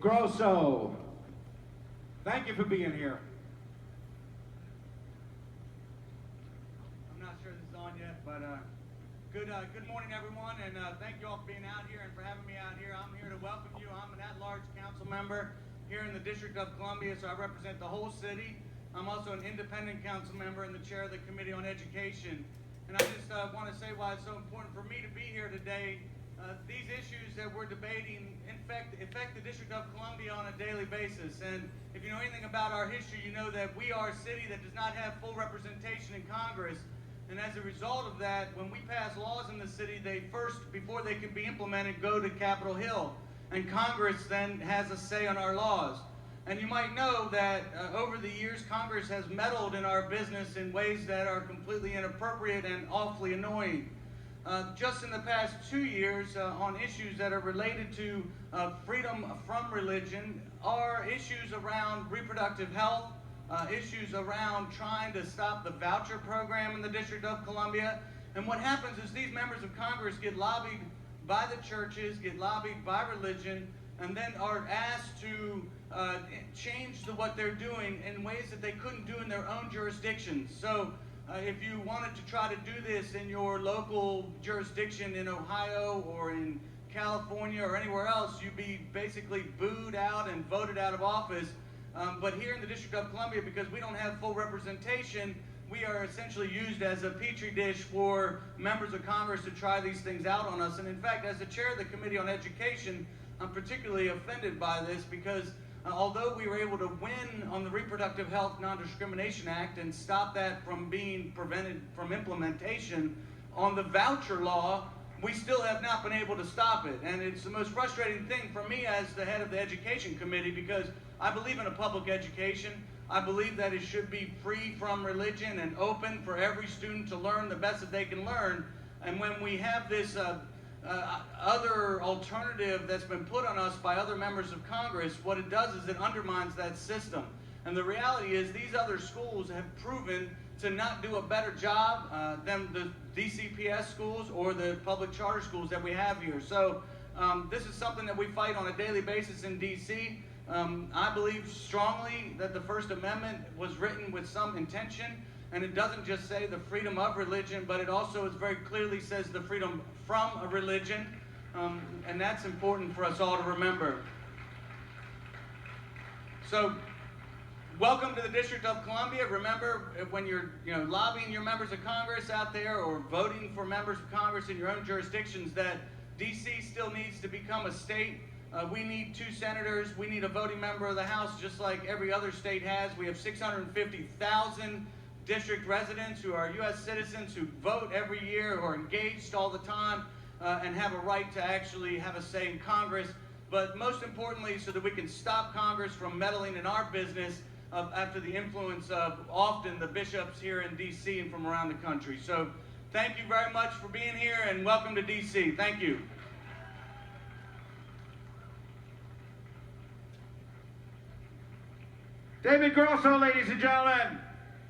Grosso. Thank you for being here. I'm not sure this is on yet, but good morning, everyone, and thank you all for being out here and for having me out here. I'm here to welcome you. I'm an at-large council member here in the District of Columbia, so I represent the whole city. I'm also an independent council member and the chair of the Committee on Education. And I just want to say why it's so important for me to be here today. These issues that we're debating affect the District of Columbia on a daily basis. And if you know anything about our history, you know that we are a city that does not have full representation in Congress. And as a result of that, when we pass laws in the city, they first, before they can be implemented, go to Capitol Hill. And Congress then has a say on our laws. And you might know that over the years, Congress has meddled in our business in ways that are completely inappropriate and awfully annoying. Just in the past 2 years, on issues that are related to freedom from religion, are issues around reproductive health, issues around trying to stop the voucher program in the District of Columbia. And what happens is these members of Congress get lobbied by the churches, get lobbied by religion, and then are asked to change what they're doing in ways that they couldn't do in their own jurisdictions. So if you wanted to try to do this in your local jurisdiction in Ohio or in California or anywhere else, you'd be basically booed out and voted out of office. But here in the District of Columbia, because we don't have full representation, we are essentially used as a petri dish for members of Congress to try these things out on us. And in fact, as the chair of the Committee on Education, I'm particularly offended by this because although we were able to win on the Reproductive Health Non-Discrimination Act and stop that from being prevented from implementation, on the voucher law, we still have not been able to stop it. And it's the most frustrating thing for me as the head of the Education Committee because I believe in a public education. I believe that it should be free from religion and open for every student to learn the best that they can learn. And when we have this other alternative that's been put on us by other members of Congress, what it does is it undermines that system. And the reality is these other schools have proven to not do a better job than the DCPS schools or the public charter schools that we have here. So this is something that we fight on a daily basis in DC. I believe strongly that the First Amendment was written with some intention, and it doesn't just say the freedom of religion, but it also very clearly says the freedom from a religion, and that's important for us all to remember. So, welcome to the District of Columbia. Remember, when you're lobbying your members of Congress out there or voting for members of Congress in your own jurisdictions, that DC still needs to become a state. We need 2 senators. We need a voting member of the House, just like every other state has. We have 650,000 district residents who are U.S. citizens who vote every year, who are engaged all the time, and have a right to actually have a say in Congress. But most importantly, so that we can stop Congress from meddling in our business after the influence of often the bishops here in D.C. and from around the country. So thank you very much for being here, and welcome to D.C. Thank you. David Grosso, ladies and gentlemen.